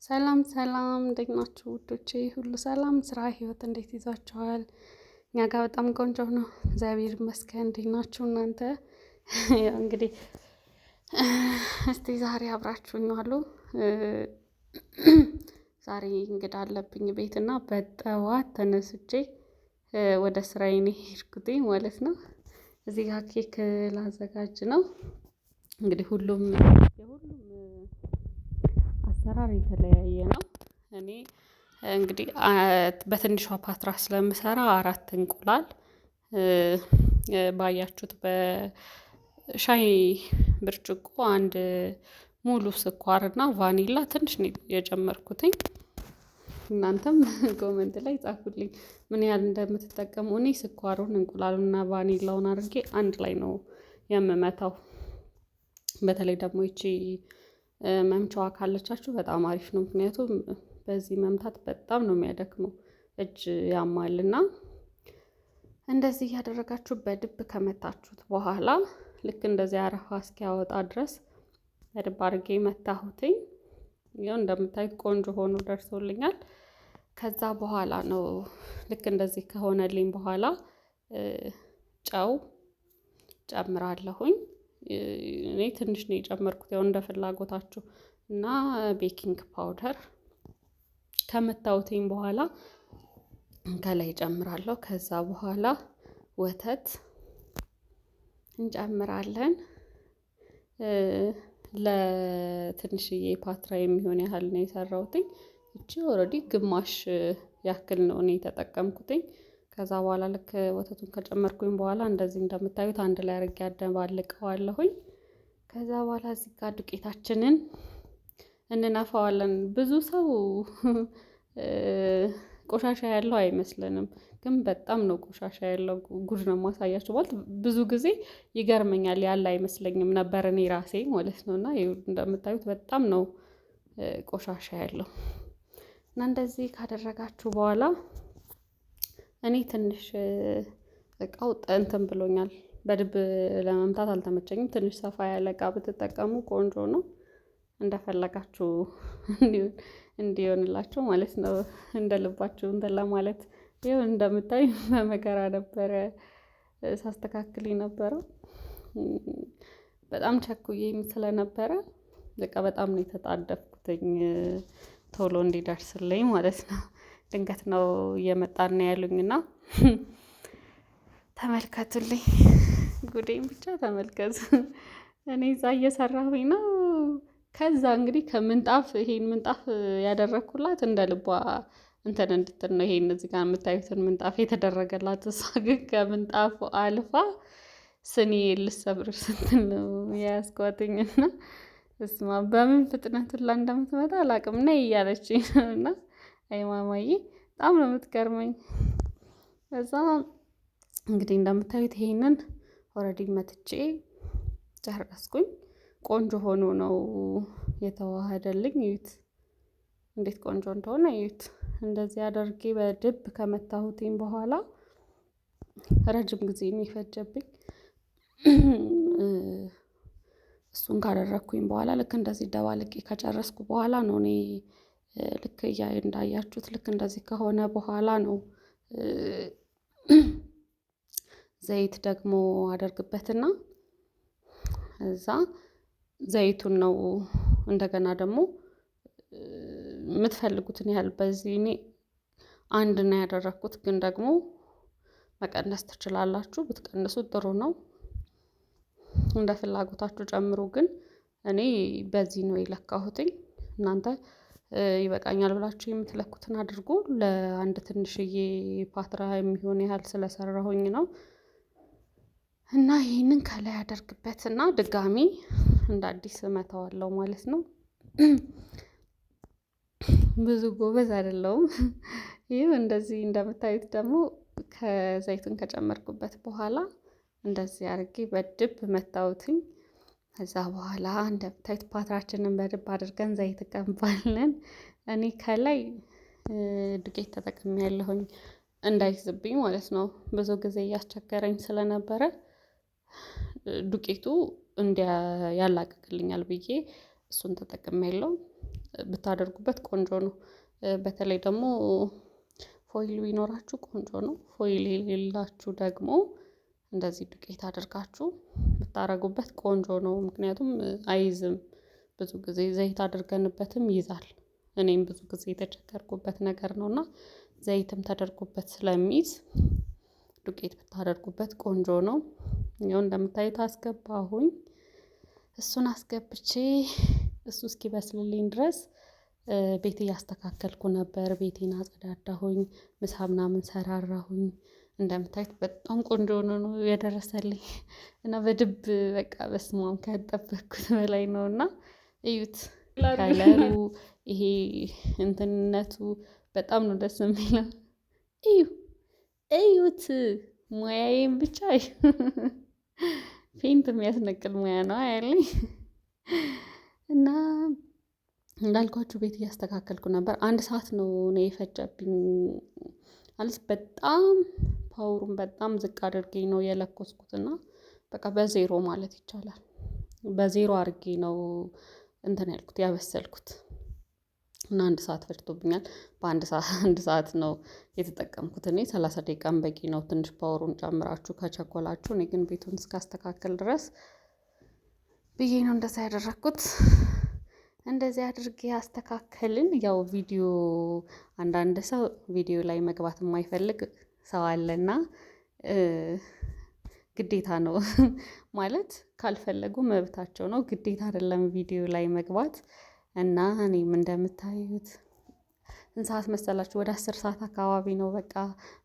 ሰላም ሰላም እንዴት ናችሁ ውዶቼ? ሁሉ ሰላም፣ ስራ፣ ህይወት እንዴት ይዟችኋል? እኛ ጋር በጣም ቆንጆ ነው፣ እግዚአብሔር ይመስገን። እንዴት ናችሁ እናንተ? ያው እንግዲህ እስቲ ዛሬ አብራችሁኝ ዋሉ። ዛሬ እንግዳ አለብኝ ቤትና በጠዋት ተነስቼ ወደ ስራዬ ነው የሄድኩትኝ ማለት ነው። እዚህ ጋር ኬክ ላዘጋጅ ነው። እንግዲህ የሁሉም አሰራር የተለያየ ነው። እኔ እንግዲህ በትንሿ ፓትራ ስለምሰራ 4 እንቁላል ባያችሁት በሻይ ብርጭቆ አንድ ሙሉ ስኳር እና ቫኒላ ትንሽ ነው የጨመርኩትኝ። እናንተም ኮመንት ላይ ጻፉልኝ ምን ያህል እንደምትጠቀሙ። እኔ ስኳሩን እንቁላሉንና ቫኒላውን አድርጌ አንድ ላይ ነው የምመታው። በተለይ ደግሞ ይቺ መምቻዋ ካለቻችሁ በጣም አሪፍ ነው። ምክንያቱም በዚህ መምታት በጣም ነው የሚያደክመው፣ እጅ ያማልና እንደዚህ እያደረጋችሁ በድብ ከመታችሁት በኋላ ልክ እንደዚህ አረፋ እስኪያወጣ ድረስ በድብ አድርጌ መታሁትኝ። ይኸው እንደምታዩት ቆንጆ ሆኖ ደርሶልኛል። ከዛ በኋላ ነው ልክ እንደዚህ ከሆነልኝ በኋላ ጨው ጨምራለሁኝ። እኔ ትንሽ ነው የጨመርኩት ያው እንደ ፍላጎታችሁ እና ቤኪንግ ፓውደር ከመታውትኝ በኋላ ከላይ ጨምራለሁ። ከዛ በኋላ ወተት እንጨምራለን። ለትንሽዬ ፓትራ የሚሆን ያህል ነው የሰራሁትኝ። እቺ ኦልሬዲ ግማሽ ያክል ነው እኔ የተጠቀምኩትኝ። ከዛ በኋላ ልክ ወተቱን ከጨመርኩኝ በኋላ እንደዚህ እንደምታዩት አንድ ላይ አድርጌ አደባልቀዋለሁኝ። ከዛ በኋላ እዚህ ጋር ዱቄታችንን እንነፋዋለን። ብዙ ሰው ቆሻሻ ያለው አይመስለንም፣ ግን በጣም ነው ቆሻሻ ያለው። ጉድ ነው የማሳያችሁ። ማለት ብዙ ጊዜ ይገርመኛል ያለ አይመስለኝም ነበር እኔ ራሴ ማለት ነው። እና እንደምታዩት በጣም ነው ቆሻሻ ያለው። እና እንደዚህ ካደረጋችሁ በኋላ እኔ ትንሽ እቃው እንትን ብሎኛል፣ በድብ ለመምታት አልተመቸኝም። ትንሽ ሰፋ ያለ እቃ ብትጠቀሙ ቆንጆ ነው፣ እንደፈለጋችሁ እንዲሆንላችሁ ማለት ነው። እንደ ልባችሁ እንትን ለማለት ይኸው እንደምታይ በመከራ ነበረ ሳስተካክል የነበረው። በጣም ቸኩዬም ስለነበረ በቃ በጣም ነው የተጣደፍኩትኝ ቶሎ እንዲደርስልኝ ማለት ነው። ድንገት ነው እየመጣን ነው ያሉኝና ተመልከቱልኝ፣ ጉዴን ብቻ ተመልከቱ። እኔ እዛ እየሰራሁኝ ነው። ከዛ እንግዲህ ከምንጣፍ ይሄን ምንጣፍ ያደረኩላት እንደ ልቧ እንትን እንድትል ነው። ይሄን እዚህ ጋር የምታዩትን ምንጣፍ የተደረገላት። እሷ ግን ከምንጣፉ አልፋ ስኒ ልሰብር ስትል ነው የያዝኳትኝና እስማ በምን ፍጥነት ሁላ እንደምትመጣ አላውቅም። ነይ እያለችኝ እና አይ ማማዬ በጣም ነው የምትገርመኝ። ከዛ እንግዲህ እንደምታዩት ይሄንን ኦልሬዲ መትቼ ጨረስኩኝ። ቆንጆ ሆኖ ነው የተዋሃደልኝ። እዩት እንዴት ቆንጆ እንደሆነ እዩት። እንደዚህ አድርጌ በድብ ከመታሁትኝ በኋላ ረጅም ጊዜ የሚፈጀብኝ እሱን ካደረኩኝ በኋላ ልክ እንደዚህ ደባልቄ ከጨረስኩ በኋላ ነው እኔ ልክ እንዳያችሁት ልክ እንደዚህ ከሆነ በኋላ ነው ዘይት ደግሞ አደርግበትና እዛ ዘይቱን ነው እንደገና ደግሞ የምትፈልጉትን ያህል በዚህ እኔ አንድ ነው ያደረኩት፣ ግን ደግሞ መቀነስ ትችላላችሁ። ብትቀንሱት ጥሩ ነው። እንደ ፍላጎታችሁ ጨምሩ። ግን እኔ በዚህ ነው የለካሁትኝ። እናንተ ይበቃኛል ብላችሁ የምትለኩትን አድርጉ። ለአንድ ትንሽዬ ፓትራ የሚሆን ያህል ስለሰራሁኝ ነው። እና ይሄንን ከላይ አደርግበትና ድጋሚ እንደ አዲስ እመታዋለሁ ማለት ነው። ብዙ ጎበዝ አይደለሁም። ይሄው እንደዚህ እንደምታዩት ደግሞ ከዘይቱን ከጨመርኩበት በኋላ እንደዚህ አድርጌ በድብ መታውትኝ። ከዛ በኋላ እንደምታዩት ፓትራችንን በድብ አድርገን ዘይት እንቀባለን። እኔ ከላይ ዱቄት ተጠቅሜያለሁኝ እንዳይዝብኝ ማለት ነው። ብዙ ጊዜ እያስቸገረኝ ስለነበረ ዱቄቱ ያላቅቅልኛል ብዬ እሱን ተጠቅሜያለሁ። ብታደርጉበት ቆንጆ ነው። በተለይ ደግሞ ፎይል ቢኖራችሁ ቆንጆ ነው። ፎይል የሌላችሁ ደግሞ እንደዚህ ዱቄት አድርጋችሁ ብታረጉበት ቆንጆ ነው። ምክንያቱም አይዝም፣ ብዙ ጊዜ ዘይት አድርገንበትም ይይዛል። እኔም ብዙ ጊዜ የተቸገርኩበት ነገር ነው እና ዘይትም ተደርጎበት ስለሚይዝ ዱቄት ብታደርጉበት ቆንጆ ነው። ያው እንደምታዩት አስገባሁኝ። እሱን አስገብቼ እሱ እስኪበስልልኝ ድረስ ቤት እያስተካከልኩ ነበር። ቤቴን አጸዳዳሁኝ፣ ምሳ ምናምን ሰራራሁኝ። እንደምታዩት በጣም ቆንጆ ሆኖ ነው የደረሰልኝ እና በድብ በቃ በስማም ከጠበቅኩት በላይ ነው እና እዩት። ከለሩ ይሄ እንትንነቱ በጣም ነው ደስ የሚለው። እዩ እዩት፣ ሙያዬን ብቻ ፌንት የሚያስነቅል ሙያ ነው ያለኝ እና እንዳልኳችሁ ቤት እያስተካከልኩ ነበር። 1 ሰዓት ነው እኔ የፈጀብኝ ማለት በጣም ፓወሩን በጣም ዝቅ አድርጌ ነው የለኮስኩት እና በቃ በዜሮ ማለት ይቻላል በዜሮ አድርጌ ነው እንትን ያልኩት ያበሰልኩት እና 1 ሰዓት ፈጅቶብኛል። በ1 ሰዓት ነው የተጠቀምኩት እኔ 30 ደቂቃም በቂ ነው። ትንሽ ፓወሩን ጨምራችሁ ከቸኮላችሁ፣ እኔ ግን ቤቱን እስካስተካከል ድረስ ብዬ ነው እንደዛ ያደረኩት። እንደዚህ አድርጌ አስተካከልን። ያው ቪዲዮ አንዳንድ ሰው ቪዲዮ ላይ መግባት የማይፈልግ ሰው አለና ግዴታ ነው ማለት ካልፈለጉ መብታቸው ነው። ግዴታ አይደለም ቪዲዮ ላይ መግባት እና እኔም እንደምታዩት ስንት ሰዓት መሰላችሁ? ወደ 10 ሰዓት አካባቢ ነው በቃ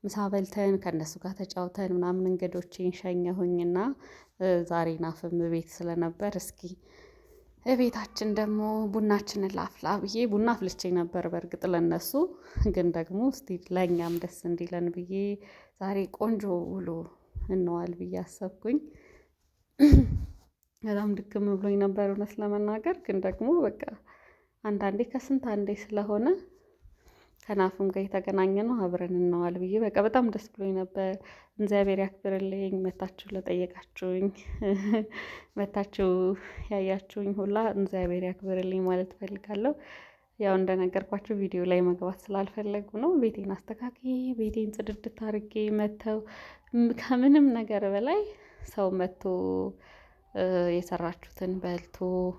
ምሳ በልተን ከእነሱ ጋር ተጫውተን ምናምን እንግዶቼን ሸኘሁኝና ዛሬ ናፍም ቤት ስለነበር እስኪ እቤታችን ደግሞ ቡናችንን ላፍላ ብዬ ቡና አፍልቼ ነበር። በእርግጥ ለነሱ ግን ደግሞ እስቲ ለእኛም ደስ እንዲለን ብዬ ዛሬ ቆንጆ ውሎ እንዋል ብዬ አሰብኩኝ። በጣም ድክም ብሎኝ ነበር እውነት ለመናገር፣ ግን ደግሞ በቃ አንዳንዴ ከስንት አንዴ ስለሆነ ከናፍም ጋር የተገናኘ ነው አብረን እንዋል ብዬ በቃ በጣም ደስ ብሎኝ ነበር። እግዚአብሔር ያክብርልኝ። መታችሁ ለጠየቃችሁኝ መታችሁ ያያችሁኝ ሁላ እግዚአብሔር ያክብርልኝ ማለት እፈልጋለሁ። ያው እንደነገርኳችሁ ቪዲዮ ላይ መግባት ስላልፈለጉ ነው። ቤቴን አስተካክዬ ቤቴን ጽድድት አድርጌ መተው ከምንም ነገር በላይ ሰው መጥቶ የሰራችሁትን በልቶ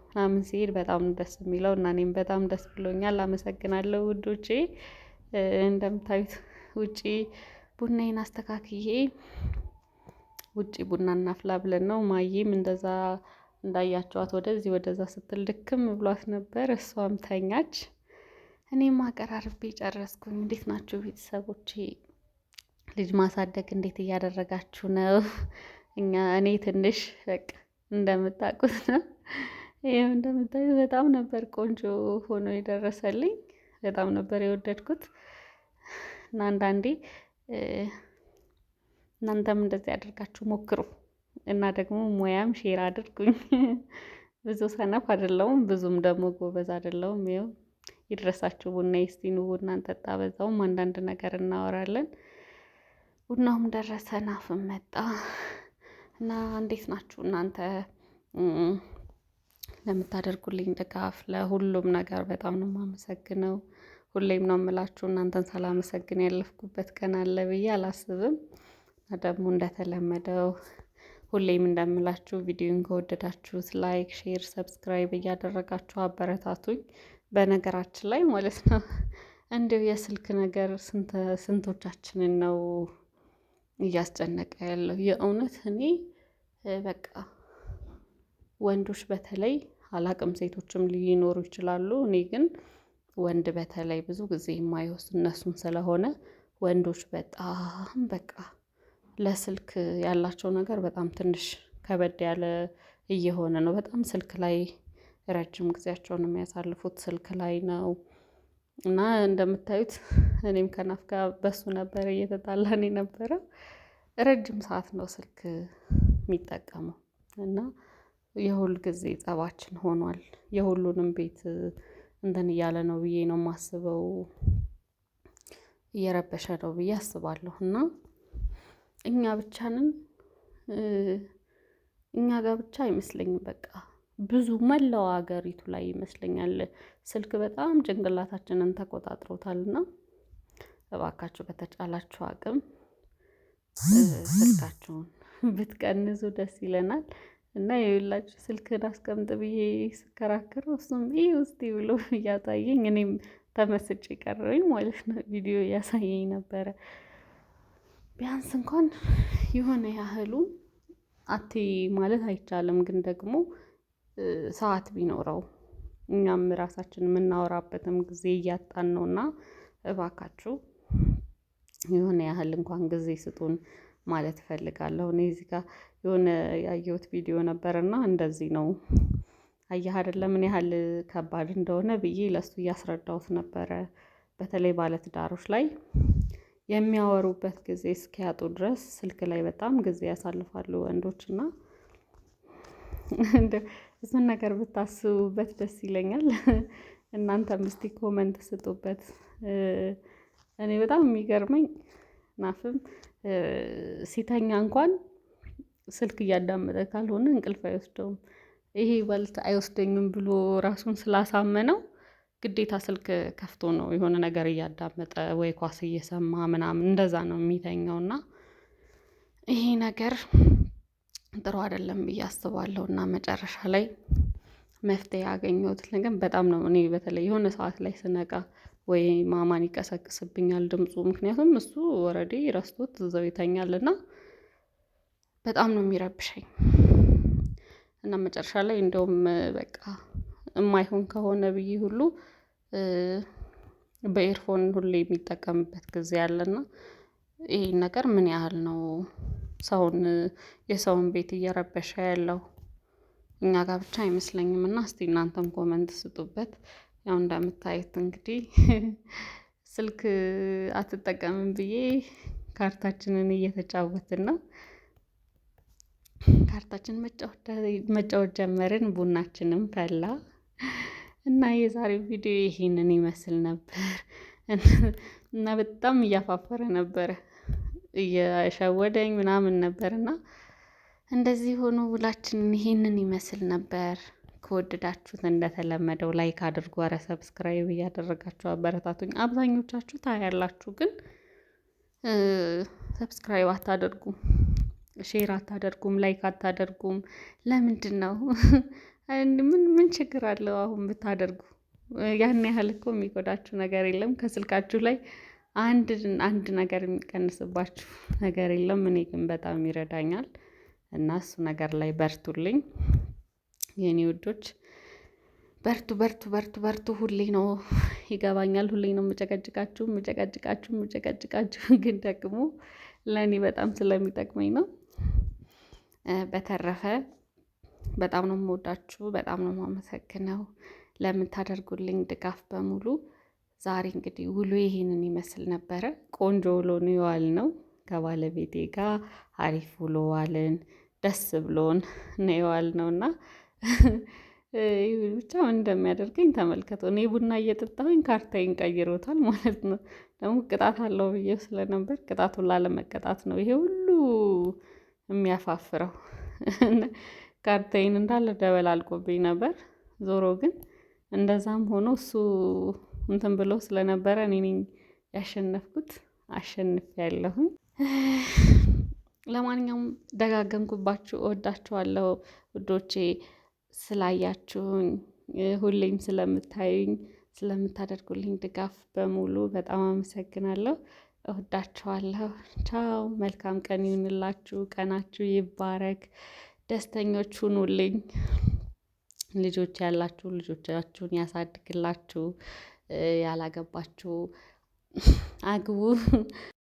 ምናምን ሲሄድ በጣም ደስ የሚለው እና እኔም በጣም ደስ ብሎኛል። አመሰግናለሁ ውዶቼ። እንደምታዩት ውጪ ቡናዬን አስተካክዬ ውጪ ቡና እናፍላ ብለን ነው። ማዬም እንደዛ እንዳያቸዋት ወደዚህ ወደዛ ስትል ድክም ብሏት ነበር። እሷም ተኛች። እኔም አቀራርቤ ጨረስኩኝ። እንዴት ናችሁ ቤተሰቦቼ? ልጅ ማሳደግ እንዴት እያደረጋችሁ ነው? እኔ ትንሽ በቃ እንደምታውቁት ነው። ይሄም እንደምታዩት በጣም ነበር ቆንጆ ሆኖ የደረሰልኝ። በጣም ነበር የወደድኩት እና አንዳንዴ እናንተም እንደዚህ አድርጋችሁ ሞክሩ እና ደግሞ ሙያም ሼር አድርጉኝ። ብዙ ሰነፍ አይደለሁም፣ ብዙም ደግሞ ጎበዝ አይደለሁም። ይኸው ይድረሳችሁ ቡና እስቲ ኑ ቡና እንጠጣ፣ በዛውም አንዳንድ ነገር እናወራለን። ቡናውም ደረሰ፣ ናፍም መጣ እና እንዴት ናችሁ እናንተ? ለምታደርጉልኝ ድጋፍ ለሁሉም ነገር በጣም ነው የማመሰግነው። ሁሌም ነው የምላችሁ እናንተን ሳላመሰግን ያለፍኩበት ቀን አለ ብዬ አላስብም። ደግሞ እንደተለመደው ሁሌም እንደምላችሁ ቪዲዮን ከወደዳችሁት ላይክ፣ ሼር፣ ሰብስክራይብ እያደረጋችሁ አበረታቱኝ። በነገራችን ላይ ማለት ነው እንዲሁ የስልክ ነገር ስንቶቻችንን ነው እያስጨነቀ ያለው? የእውነት እኔ በቃ ወንዶች በተለይ አላቅም፣ ሴቶችም ሊኖሩ ይችላሉ። እኔ ግን ወንድ በተለይ ብዙ ጊዜ የማየው እነሱን ስለሆነ ወንዶች በጣም በቃ ለስልክ ያላቸው ነገር በጣም ትንሽ ከበድ ያለ እየሆነ ነው። በጣም ስልክ ላይ ረጅም ጊዜያቸውን የሚያሳልፉት ስልክ ላይ ነው እና እንደምታዩት እኔም ከናፍ ጋር በሱ ነበር እየተጣላን የነበረው። ረጅም ሰዓት ነው ስልክ የሚጠቀመው እና የሁል ጊዜ ጸባችን ሆኗል። የሁሉንም ቤት እንትን እያለ ነው ብዬ ነው የማስበው፣ እየረበሸ ነው ብዬ አስባለሁ። እና እኛ ብቻ ነን፣ እኛ ጋር ብቻ አይመስለኝም። በቃ ብዙ መላው ሀገሪቱ ላይ ይመስለኛል ስልክ በጣም ጭንቅላታችንን ተቆጣጥሮታልና እባካችሁ በተቻላችሁ አቅም ስልካችሁን ብትቀንሱ ደስ ይለናል። እና የሌላችሁ ስልክን አስቀምጥ ብዬ ስከራከረው እሱም ይህ ውስጥ ብሎ እያሳየኝ እኔም ተመስጬ ቀረሁኝ ማለት ነው። ቪዲዮ እያሳየኝ ነበረ። ቢያንስ እንኳን የሆነ ያህሉ አትይ ማለት አይቻልም፣ ግን ደግሞ ሰዓት ቢኖረው እኛም ራሳችን የምናወራበትም ጊዜ እያጣን ነውና እባካችሁ የሆነ ያህል እንኳን ጊዜ ስጡን ማለት እፈልጋለሁ። እኔ እዚህ ጋር የሆነ ያየሁት ቪዲዮ ነበርና እንደዚህ ነው አየህ አይደለ ምን ያህል ከባድ እንደሆነ ብዬ ለሱ እያስረዳሁት ነበረ። በተለይ ባለትዳሮች ላይ የሚያወሩበት ጊዜ እስኪያጡ ድረስ ስልክ ላይ በጣም ጊዜ ያሳልፋሉ ወንዶች እና እሱን ነገር ብታስቡበት ደስ ይለኛል። እናንተም እስቲ ኮመንት ስጡበት። እኔ በጣም የሚገርመኝ ናፍም ሲተኛ እንኳን ስልክ እያዳመጠ ካልሆነ እንቅልፍ አይወስደውም። ይሄ በልት አይወስደኝም ብሎ ራሱን ስላሳመነው ግዴታ ስልክ ከፍቶ ነው የሆነ ነገር እያዳመጠ ወይ ኳስ እየሰማ ምናምን እንደዛ ነው የሚተኛው። እና ይሄ ነገር ጥሩ አይደለም ብዬ አስባለሁ። እና መጨረሻ ላይ መፍትሄ ያገኘሁት ነገር በጣም ነው እኔ በተለይ የሆነ ሰዓት ላይ ስነቃ ወይ ማማን ይቀሰቅስብኛል ድምፁ፣ ምክንያቱም እሱ ኦልሬዲ ረስቶት እዛው ይተኛል እና በጣም ነው የሚረብሸኝ። እና መጨረሻ ላይ እንደውም በቃ የማይሆን ከሆነ ብዬ ሁሉ በኤርፎን ሁሌ የሚጠቀምበት ጊዜ አለና ይሄን ነገር ምን ያህል ነው ሰውን የሰውን ቤት እየረበሸ ያለው? እኛ ጋር ብቻ አይመስለኝም። እና እስቲ እናንተም ኮመንት ስጡበት። ያው እንደምታዩት እንግዲህ ስልክ አትጠቀምም ብዬ ካርታችንን እየተጫወትን ነው። ካርታችን መጫወት ጀመርን፣ ቡናችንም ፈላ እና የዛሬው ቪዲዮ ይሄንን ይመስል ነበር። እና በጣም እያፋፈረ ነበረ፣ እየሸወደኝ ምናምን ነበር። እና እንደዚህ ሆኖ ውላችንን ይሄንን ይመስል ነበር። ከወደዳችሁት እንደተለመደው ላይክ አድርጉ። ኧረ ሰብስክራይብ እያደረጋችሁ አበረታቱኝ። አብዛኞቻችሁ ታያላችሁ፣ ግን ሰብስክራይብ አታደርጉም፣ ሼር አታደርጉም፣ ላይክ አታደርጉም። ለምንድን ነው? ምን ችግር አለው አሁን ብታደርጉ? ያን ያህል እኮ የሚጎዳችሁ ነገር የለም። ከስልካችሁ ላይ አንድ ነገር የሚቀንስባችሁ ነገር የለም። እኔ ግን በጣም ይረዳኛል እና እሱ ነገር ላይ በርቱልኝ የኔ ውዶች። በርቱ በርቱ በርቱ በርቱ። ሁሌ ነው ይገባኛል፣ ሁሌ ነው የምጨቀጭቃችሁ፣ ግን ደግሞ ለእኔ በጣም ስለሚጠቅመኝ ነው። በተረፈ በጣም ነው የምወዳችሁ፣ በጣም ነው የማመሰግነው ለምታደርጉልኝ ድጋፍ በሙሉ። ዛሬ እንግዲህ ውሎ ይሄንን ይመስል ነበረ። ቆንጆ ውሎ ነው የዋልነው ከባለቤቴ ጋር፣ አሪፍ ውሎ ዋልን፣ ደስ ብሎን ነው የዋልነው እና ብቻ ምን እንደሚያደርገኝ ተመልከቱ። እኔ ቡና እየጠጣሁኝ ካርታዬን ቀይሮታል ማለት ነው። ደግሞ ቅጣት አለው ብዬ ስለነበር ቅጣቱን ላለመቀጣት ነው ይሄ ሁሉ የሚያፋፍረው። ካርታዬን እንዳለ ደበላልቆብኝ ነበር። ዞሮ ግን እንደዛም ሆኖ እሱ እንትን ብሎ ስለነበረ እኔ ነኝ ያሸነፍኩት። አሸንፌያለሁኝ። ለማንኛውም ደጋገምኩባችሁ። እወዳችኋለሁ ውዶቼ። ስላያችሁኝ፣ ሁሌም ስለምታዩኝ፣ ስለምታደርጉልኝ ድጋፍ በሙሉ በጣም አመሰግናለሁ። እወዳችኋለሁ። ቻው። መልካም ቀን ይሁንላችሁ። ቀናችሁ ይባረክ። ደስተኞች ሁኑልኝ። ልጆች ያላችሁ ልጆቻችሁን ያሳድግላችሁ። ያላገባችሁ አግቡ።